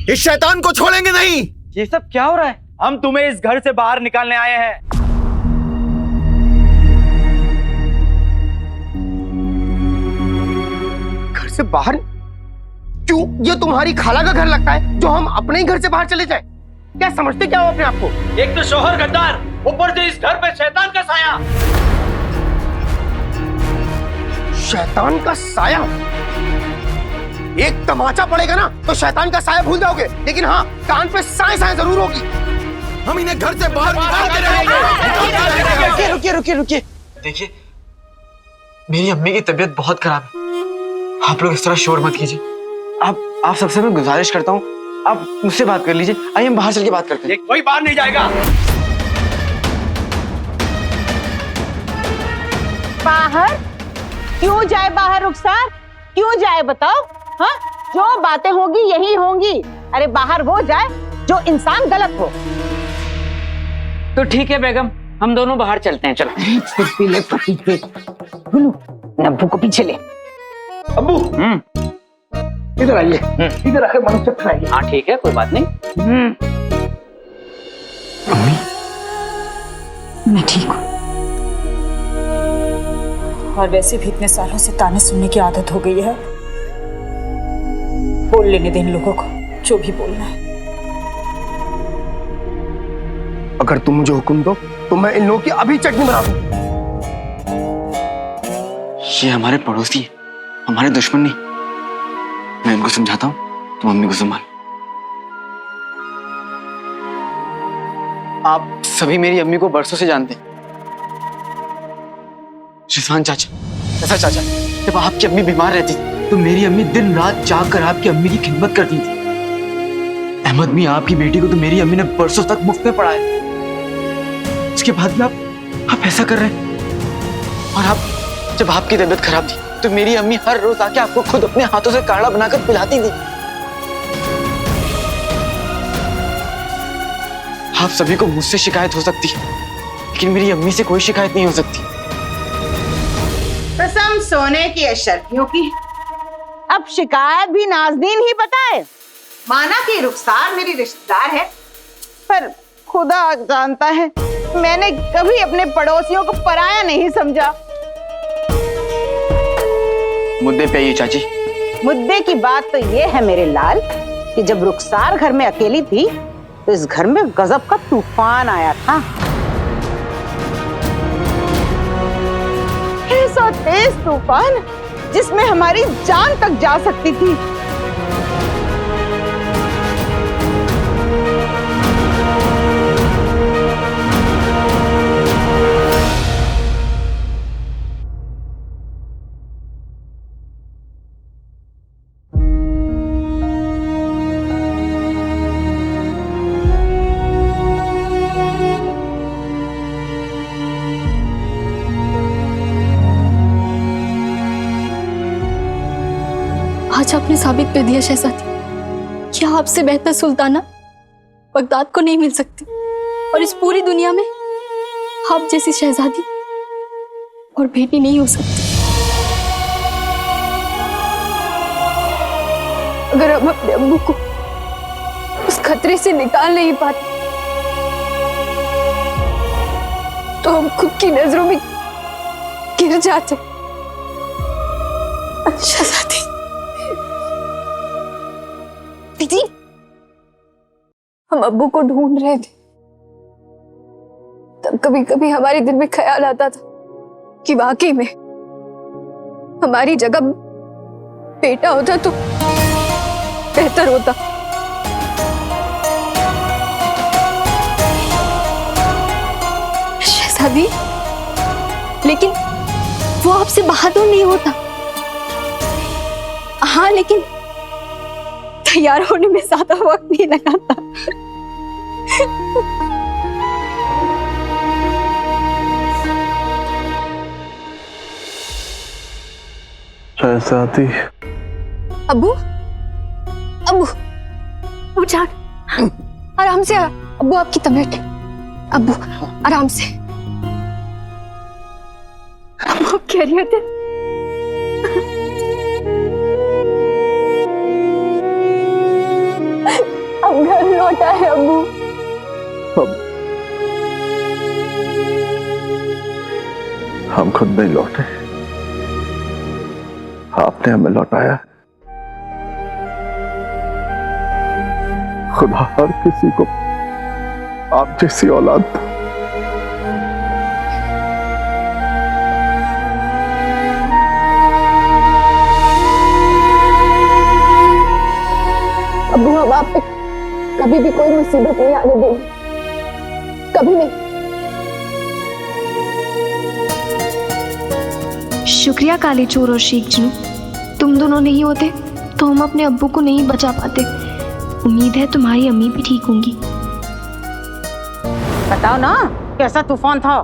इस शैतान को छोड़ेंगे नहीं। ये सब क्या हो रहा है? हम तुम्हें इस घर से बाहर निकालने आए हैं। घर से बाहर? क्यों? ये तुम्हारी खाला का घर लगता है जो हम अपने ही घर से बाहर चले जाए? क्या समझते क्या हो अपने आप को? एक तो शोहर गद्दार, ऊपर से इस घर पे शैतान का साया। शैतान का साया? एक तमाचा पड़ेगा ना तो शैतान का साया भूल जाओगे, लेकिन हाँ, कान पे साए साए जरूर होगी। हम इन्हें घर से बाहर निकाल के रहेंगे। रुकिए रुकिए रुकिए रुकिए। देखिए, मेरी अम्मी की तबीयत बहुत खराब है। आप लोग इस तरह शोर मत कीजिए। आप सबसे मैं गुजारिश करता हूँ, आप मुझसे बात कर लीजिए। आइए हम बाहर चल के बात करते हैं। कोई बाहर नहीं जाएगा। बाहर? क्यों जाए बाहर रुखसार? क्यों जाए बताओ? हाँ, जो बातें होंगी यही होंगी। अरे बाहर वो जाए जो इंसान गलत हो। तो ठीक है बेगम, हम दोनों बाहर चलते हैं। चलो अब्बू को पीछे ले। अब्बू इधर आइए, इधर आकर मनुष्य खाइए। हाँ ठीक है, कोई बात नहीं। मैं ठीक हूँ, और वैसे भी इतने सालों से ताने सुनने की आदत हो गई है। बोल लेने दे इन लोगों को जो भी बोलना है। अगर तुम मुझे हुक्म दो तो मैं इन लोगों की अभी चटनी बना दूं। ये हमारे पड़ोसी हैं, हमारे दुश्मन नहीं। मैं इनको समझाता हूँ, तुम अम्मी को संभाल। आप सभी मेरी अम्मी को बरसों से जानते हैं। रिजवान चाचा, चाचा, जब आपकी अम्मी बीमार रहती थी तो मेरी अम्मी दिन रात जाग कर आपकी अम्मी की खिदमत करती थी। अहमद मियां आपकी बेटी को तो मेरी अम्मी ने बरसों तक मुफ्त में पढ़ाया। उसके बाद भी आप ऐसा कर रहे हैं। और आप, जब आपकी तबीयत खराब थी तो मेरी अम्मी हर रोज आके आपको खुद अपने हाथों से काढ़ा बनाकर पिलाती थी। आप सभी को मुझसे शिकायत हो सकती है, लेकिन मेरी अम्मी से कोई शिकायत नहीं हो सकती। कसम सोने की अशर्फियों की, अब शिकायत भी नाज़नीन ही बताए। माना कि रुखसार मेरी रिश्तेदार है, पर खुदा जानता है मैंने कभी अपने पड़ोसियों को पराया नहीं समझा। मुद्दे पे आइए चाची। मुद्दे की बात तो ये है मेरे लाल कि जब रुखसार घर में अकेली थी तो इस घर में गजब का तूफान आया था। ऐसा तेज तूफान जिसमें हमारी जान तक जा सकती थी। आज आपने साबित कर दिया शहजादी कि आपसे बेहतर सुल्ताना बगदाद को नहीं मिल सकती, और इस पूरी दुनिया में आप जैसी शहजादी और बेटी नहीं हो सकती। अगर हम अपने अब्बू को उस खतरे से निकाल नहीं पाते तो हम खुद की नजरों में गिर जाते। शहजादी दीदी, हम अब्बू को ढूंढ रहे थे, तब कभी कभी हमारे दिल में ख्याल आता था कि वाकई में हमारी जगह बेटा होता तो बेहतर होता। शहजादी, लेकिन वो आपसे बहादुर नहीं होता। हाँ, लेकिन तैयार होने में ज्यादा वक्त नहीं लगाता। शहजादी। अब्बू, अब्बू, अब्बू जान, आराम से। अब्बू आपकी तबीयत, अब्बू आराम से। अब्बू खैरियत है? लौटा है अब्बू। हम खुद नहीं लौटे, आपने हमें लौटाया। खुदा हर किसी को आप जैसी औलाद दे। अब्बू हम आप पे कभी भी कोई मुसीबत नहीं आने देंगे, कभी नहीं। शुक्रिया काली चोर और शीख जी, तुम दोनों नहीं होते तो हम अपने अब्बू को नहीं बचा पाते। उम्मीद है तुम्हारी अम्मी भी ठीक होंगी। बताओ ना कैसा तूफान था।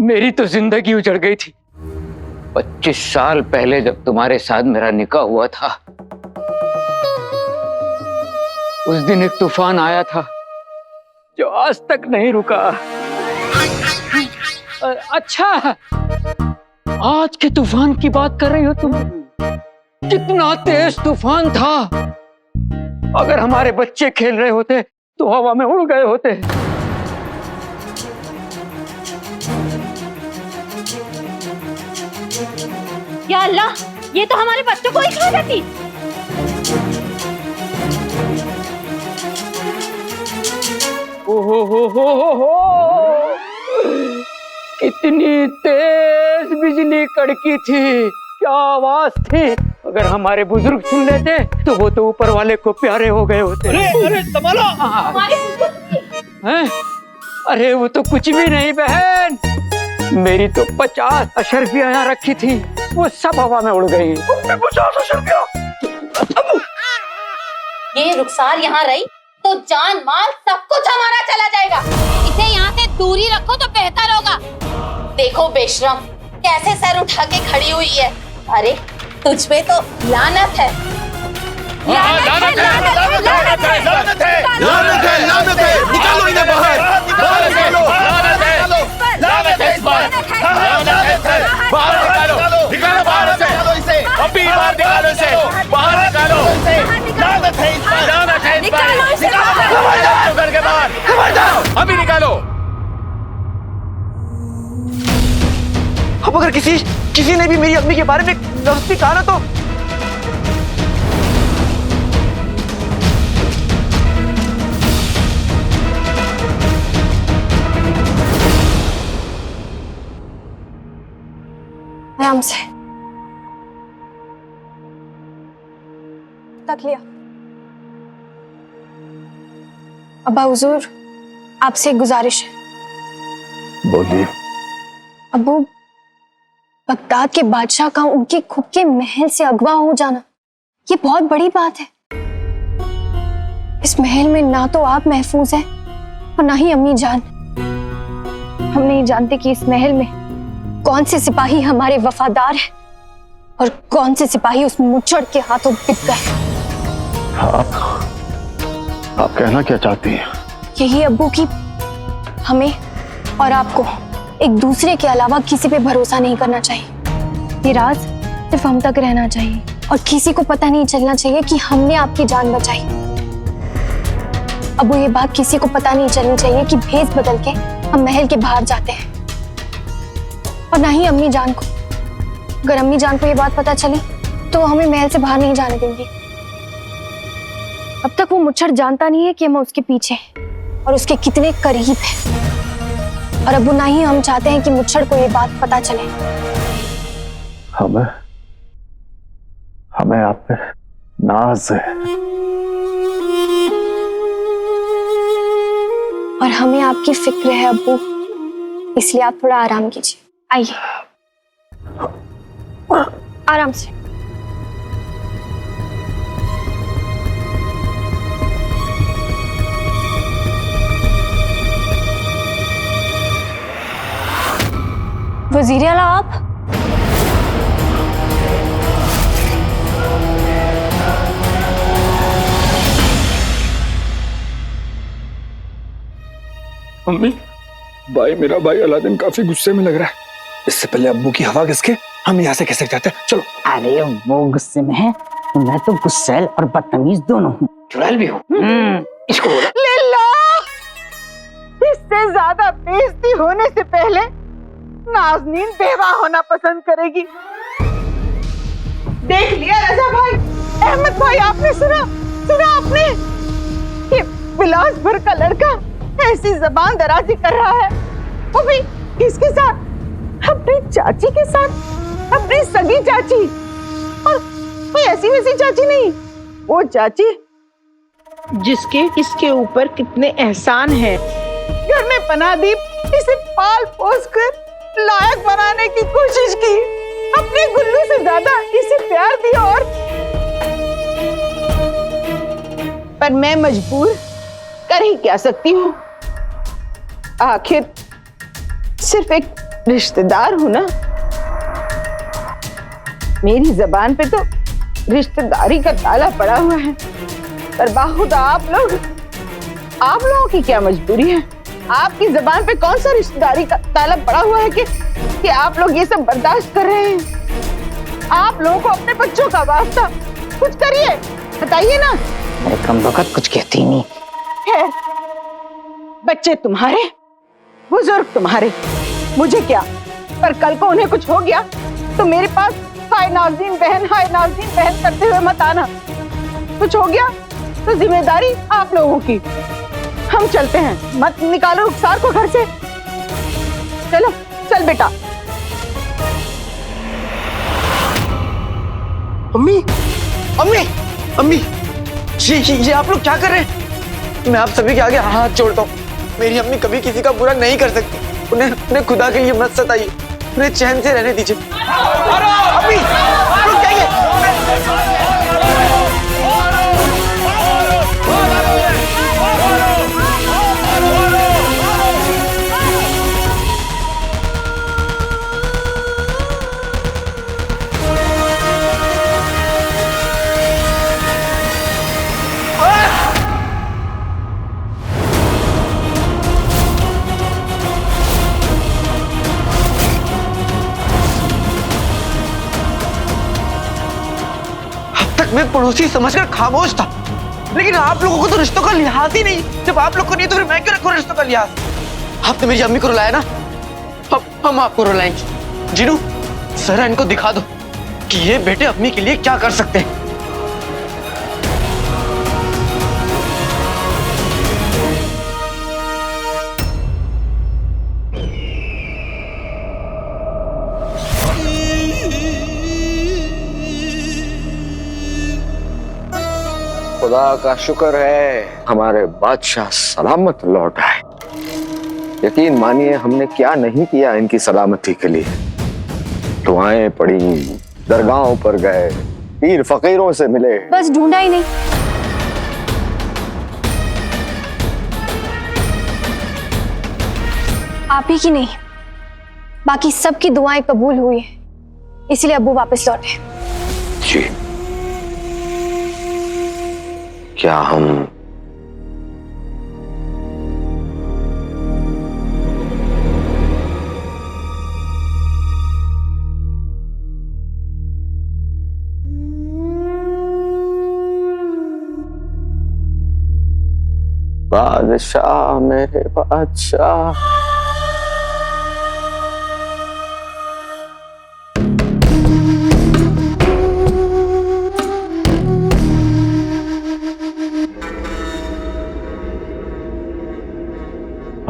मेरी तो जिंदगी उजड़ गई थी। 25 साल पहले जब तुम्हारे साथ मेरा निकाह हुआ था, उस दिन एक तूफान आया था जो आज तक नहीं रुका। अच्छा, आज के तूफान की बात कर रही हो तुम? कितना तेज तूफान था। अगर हमारे बच्चे खेल रहे होते तो हवा में उड़ गए होते। या अल्लाह, ये तो हमारे बच्चों को ही खा जाती। हो, कितनी तेज बिजली कड़की थी, क्या आवाज थी। अगर हमारे बुजुर्ग सुन लेते तो वो तो ऊपर वाले को प्यारे हो गए होते। अरे संभालो। अरे वो तो कुछ भी नहीं बहन, मेरी तो 50 अशरफियां यहाँ रखी थी, वो सब हवा में उड़ गई। 50 अशरफियां। ये रुखसार यहाँ रही तो जान माल सब कुछ हमारा चला जाएगा। इसे यहाँ से दूरी रखो तो बेहतर होगा। देखो बेशरम कैसे सर उठा के खड़ी हुई है। अरे तुझ पे तो लानत है। लानत है। निकालो इन्हें बाहर, बाहर निकालो। लानत है इस बार। लानत है। बाहर निकालो, निकालो बाहर से। अभी बाहर निकालो इसे, बाहर निकालो। लानत है इस बार, लानत है इस बार। निकालो घर के बाहर, अभी निकालो। अब अगर किसी ने भी मेरी अम्मी के बारे में लफ्ज़ भी कहा ना तो आराम से तक लिया। अब्बा हुजूर, आपसे एक गुजारिश है। बोलिए। अब्बू, बगदाद के बादशाह का उनके खुद के महल से अगवा हो जाना, ये बहुत बड़ी बात है। इस महल में ना तो आप महफूज हैं और ना ही अम्मी जान। हम नहीं जानते कि इस महल में कौन से सिपाही हमारे वफादार हैं और कौन से सिपाही उस मुचड़ के हाथों बिक गए। आप कहना क्या चाहती हैं? यही अब्बू की हमें और आपको एक दूसरे के अलावा किसी पे भरोसा नहीं करना चाहिए। ये राज सिर्फ हम तक रहना चाहिए और किसी को पता नहीं चलना चाहिए कि हमने आपकी जान बचाई। अब्बू, ये बात किसी को पता नहीं चलनी चाहिए कि भेष बदल के हम महल के बाहर जाते हैं, और ना ही अम्मी जान को। अगर अम्मी जान को ये बात पता चली तो हमें महल से बाहर नहीं जाने देंगी। अब तक वो मुच्छर जानता नहीं है कि हम उसके पीछे और उसके कितने करीब हैं। और अब ना ही हम चाहते हैं कि मुच्छर को ये बात पता चले। हमें आप पे नाज है और हमें आपकी फिक्र है अब्बू, इसलिए आप थोड़ा आराम कीजिए। आइए, आराम से। वजीर आला आप? मम्मी, मेरा भाई अलादीन काफी गुस्से में लग रहा है। इससे पहले अब्बू की हवा किसके हम यहाँ से कैसे जाते हैं? चलो। अरे वो गुस्से में है, मैं तो गुस्सैल और बदतमीज दोनों हूँ। चुड़ैल भी हो। इसको बोला लिल्ला, इससे ज्यादा बेइज्जती होने से पहले नाज़नीन बेवा होना पसंद करेगी। देख लिया रजा भाई, अहमद भाई, आपने सुना आपने? ये विलास भर का लड़का ऐसी जबान दराजी कर रहा है, वो भी किसके साथ? अपनी चाची के साथ, अपनी सगी चाची। और कोई ऐसी वैसी चाची नहीं, वो चाची जिसके इसके ऊपर कितने एहसान हैं। घर में पनाह दी, इसे पाल पोस कर लायक बनाने की कोशिश की, अपने गुल्लू से ज्यादा इसे प्यार दिया। और पर मैं मजबूर कर ही क्या सकती हूँ, आखिर सिर्फ एक रिश्तेदार हूं ना। मेरी जबान पे तो रिश्तेदारी का ताला पड़ा हुआ है, पर बाखुदा आप लोगों की क्या मजबूरी है? आपकी जबान पे कौन सा रिश्तेदारी का ताला पड़ा हुआ है कि आप लोग ये सब बर्दाश्त कर रहे हैं? आप लोगों को अपने बच्चों का वास्ता कुछ करिए, बताइए ना। मैं कम वक्त कुछ कहती नहीं। है बच्चे तुम्हारे, बुजुर्ग तुम्हारे, मुझे क्या? पर कल को उन्हें कुछ हो गया तो मेरे पास हाय नाज़नीन बहन करते हुए मत आना। कुछ हो गया तो जिम्मेदारी आप लोगों की। हम चलते हैं, मत निकालो रुखसार को घर से। चलो चल बेटा। अम्मी, अम्मी, अम्मी, ये आप लोग क्या कर रहे हैं? मैं आप सभी के आगे हाथ जोड़ता हूँ। मेरी अम्मी कभी किसी का बुरा नहीं कर सकती। उन्हें खुदा के लिए मत सताइए, उन्हें चैन से रहने दीजिए। अम्मी, आप लोग क्या मैं पड़ोसी समझकर खामोश था, लेकिन आप लोगों को तो रिश्तों का लिहाज ही नहीं। जब आप लोग को नहीं तो फिर मैं क्यों रखूं रिश्तों का लिहाज? आपने मेरी अम्मी को रुलाया ना, हम आपको रुलाएंगे। जीनू, जरा इनको दिखा दो कि ये बेटे अम्मी के लिए क्या कर सकते हैं। खुदा का शुक्र है हमारे बादशाह सलामत लौट आए। यकीन मानिए हमने क्या नहीं किया इनकी सलामती के लिए। दुआएं पड़ी, दरगाहों पर गए, पीर फकीरों से मिले, बस ढूंढा ही नहीं। आप ही की नहीं, बाकी सबकी दुआएं कबूल हुई है, इसलिए अब्बू वापस लौटे। जी, क्या हम बादशाह, मेरे बादशाह।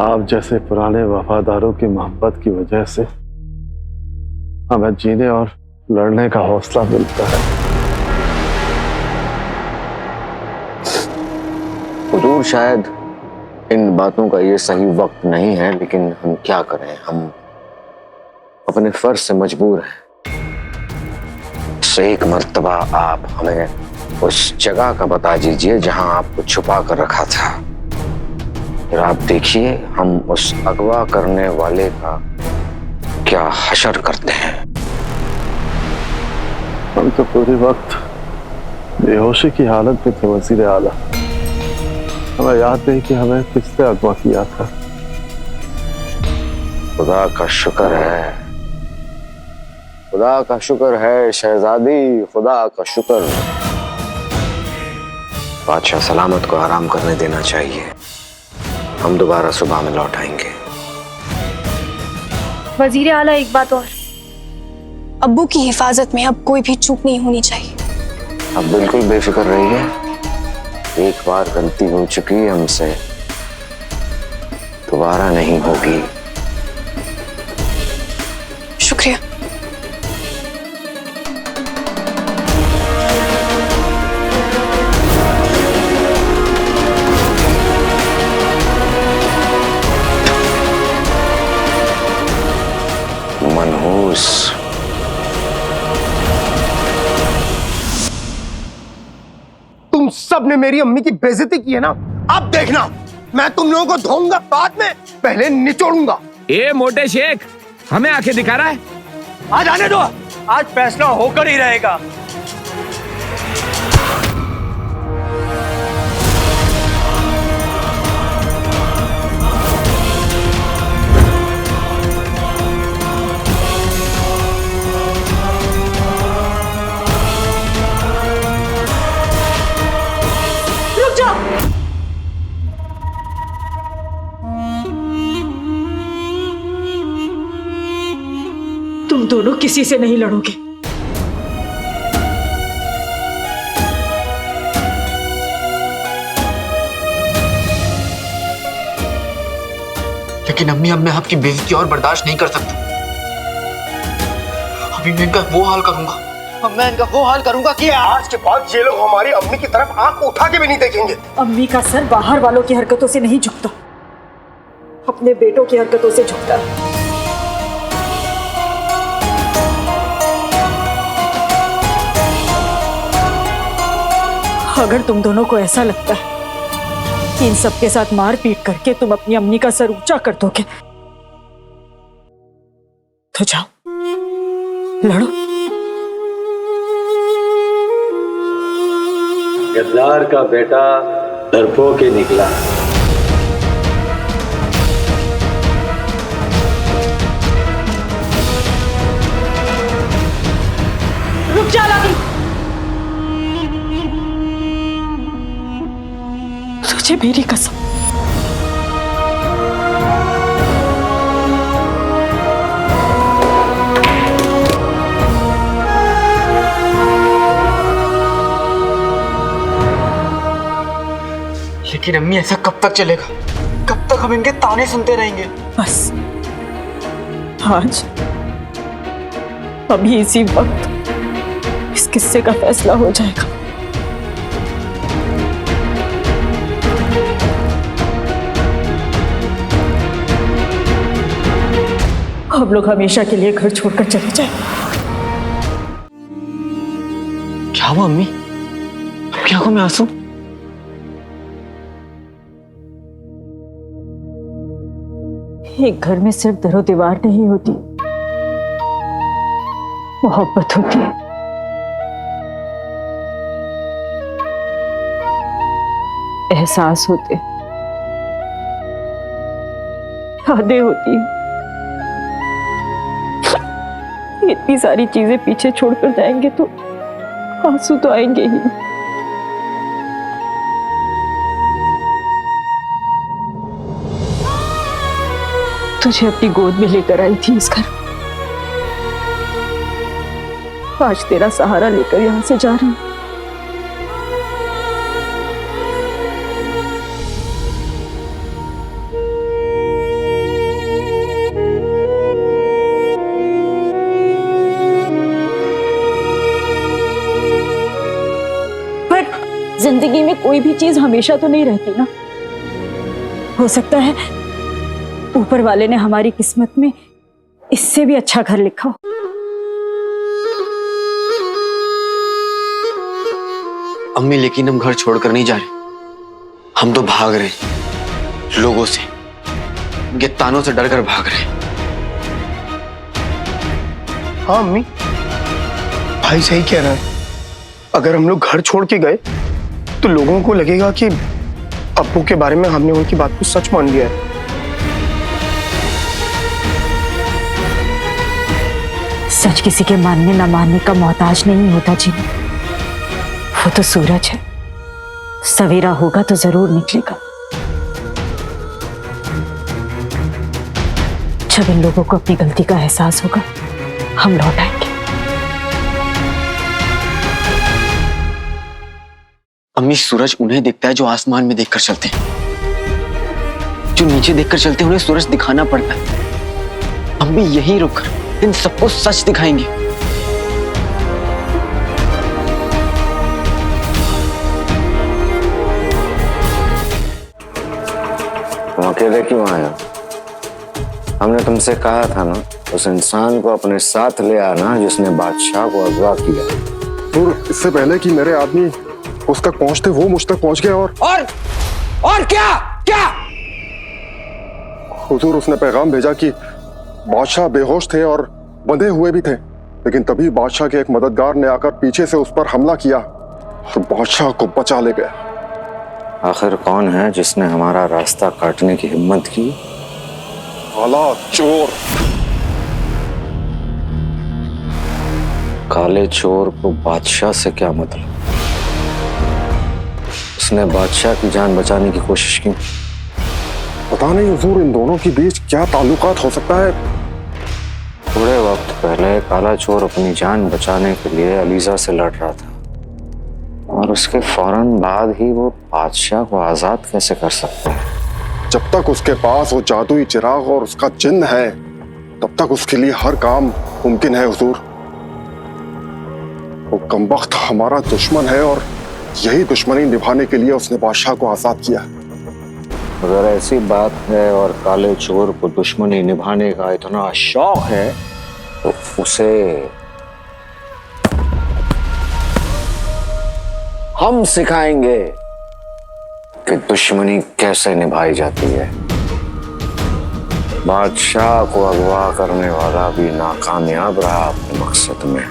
आप जैसे पुराने वफादारों की मोहब्बत की वजह से हमें जीने और लड़ने का हौसला मिलता है। हुजूर, शायद इन बातों का ये सही वक्त नहीं है, लेकिन हम क्या करें, हम अपने फर्ज से मजबूर हैं। एक मर्तबा आप हमें उस जगह का बता दीजिए जहां आपको छुपा कर रखा था, फिर आप देखिए हम उस अगवा करने वाले का क्या हशर करते हैं। हम तो पूरे वक्त बेहोशी की हालत में थे वज़ीर आला। हमें याद नहीं कि हमें किसने अगवा किया था। खुदा का शुक्र है, खुदा का शुक्र है शहजादी, खुदा का शुक्र। बादशाह सलामत को आराम करने देना चाहिए। हम दोबारा सुबह में लौट आएंगे। वजीर आला, एक बात और, अब्बू की हिफाजत में अब कोई भी चूक नहीं होनी चाहिए। अब बिल्कुल बेफिक्र रहिए। एक बार गलती हो चुकी है हमसे, दोबारा नहीं होगी। शुक्रिया। मनहूस, तुम सब ने मेरी अम्मी की बेइज्जती की है ना, अब देखना मैं तुम लोगों को धोऊंगा बाद में, पहले निचोड़ूंगा। ए मोटे शेख, हमें आंखें दिखा रहा है। आज आने दो, आज फैसला होकर ही रहेगा। रुक जाओ। तुम दोनों किसी से नहीं लड़ोगे। लेकिन अम्मी, अब मैं आपकी बेइज्जती और बर्दाश्त नहीं कर सकता। अभी मैं इनका वो हाल करूंगा, अब मैं इनका वो हाल करूंगा कि आज के बाद ये लोग हमारी अम्मी की तरफ आंख उठा के भी नहीं देखेंगे। अम्मी का सर बाहर वालों की हरकतों से नहीं झुकता, अपने बेटों की हरकतों से झुकता है। अगर तुम दोनों को ऐसा लगता है कि इन सब के साथ मार पीट करके तुम अपनी अम्मी का सर ऊंचा कर दोगे, तो जाओ लड़ो। गद्दार का बेटा डरपोक ही निकला। रुक जा लादी, तुझे मेरी कसम, लेकिन अम्मी, ऐसा कब तक चलेगा? कब तक हम इनके ताने सुनते रहेंगे? बस आज अभी इसी वक्त इस किस्से का फैसला हो जाएगा। हम लोग हमेशा के लिए घर छोड़कर चले जाएं। क्या हुआ अम्मी? क्या आंखों में आंसू? एक घर में सिर्फ दरो दीवार नहीं होती, मोहब्बत होती है। एहसास होते, यादें होती हैं। इतनी सारी चीजें पीछे छोड़कर जाएंगे तो आंसू तो आएंगे ही। तुझे अपनी गोद में लेकर आई थी इस घर, आज तेरा सहारा लेकर यहां से जा रही हूं। पर जिंदगी में कोई भी चीज हमेशा तो नहीं रहती ना। हो सकता है ऊपर वाले ने हमारी किस्मत में इससे भी अच्छा घर लिखा हो। अम्मी, लेकिन हम घर छोड़कर नहीं जा रहे। हम तो भाग रहे हैं लोगों से, उनके तानों से डरकर भाग रहे हैं। हाँ अम्मी, भाई सही कह रहा है। अगर हम लोग घर छोड़ के गए तो लोगों को लगेगा कि अब्बू के बारे में हमने उनकी बात को सच मान लिया है। सच किसी के मानने ना मानने का मोहताज नहीं होता जीनत। वो तो सूरज है, सवेरा होगा तो जरूर निकलेगा। जब इन लोगों को अपनी गलती का एहसास होगा, हम लौट आएंगे। अम्मी, सूरज उन्हें दिखता है जो आसमान में देखकर चलते हैं। जो नीचे देखकर चलते हैं उन्हें सूरज दिखाना पड़ता है। हम भी यहीं रुककर इन सबको सच दिखाएंगे। तुम अकेले क्यों आए हो? हमने तुमसे कहा था ना, उस इंसान को अपने साथ ले आना जिसने बादशाह को अगवा किया। और इससे पहले कि मेरे आदमी उस तक पहुंचते, वो मुझ तक पहुंच गया। और क्या क्या? हुजूर, उसने पैगाम भेजा कि बादशाह बेहोश थे और बंधे हुए भी थे, लेकिन तभी बादशाह के एक मददगार ने आकर पीछे से उस पर हमला किया और बादशाह को बचा ले गया। आखिर कौन है जिसने हमारा रास्ता काटने की हिम्मत की? काला चोर। काले चोर को बादशाह से क्या मतलब? उसने बादशाह की जान बचाने की कोशिश की। पता नहीं हुजूर, इन दोनों के बीच क्या ताल्लुकात हो सकता है। थोड़े वक्त पहले काला चोर अपनी जान बचाने के लिए अलीजा से लड़ रहा था, और उसके फौरन बाद ही वो बादशाह को आजाद कैसे कर सकता है? जब तक उसके पास वो जादुई चिराग और उसका जिन्न है, तब तक उसके लिए हर काम मुमकिन है हुजूर। वो कमबख्त हमारा दुश्मन है और यही दुश्मनी निभाने के लिए उसने बादशाह को आजाद किया। अगर ऐसी बात है और काले चोर को दुश्मनी निभाने का इतना शौक है, तो उसे हम सिखाएंगे कि दुश्मनी कैसे निभाई जाती है। बादशाह को अगवा करने वाला भी नाकामयाब रहा अपने मकसद में।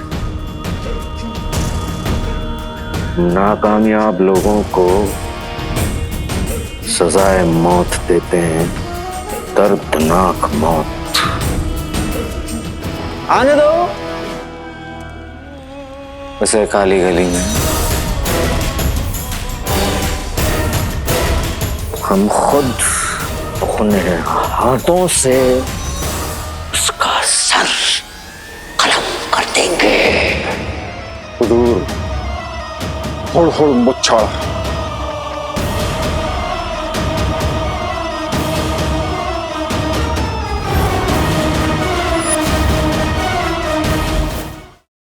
नाकामयाब लोगों को सजाए मौत देते हैं, दर्दनाक मौत। आने दो उसे काली गली में। हम खुद अपने हाथों से उसका सर कलम कर देंगे। हुजूर, होड़ होड़ मुच्छा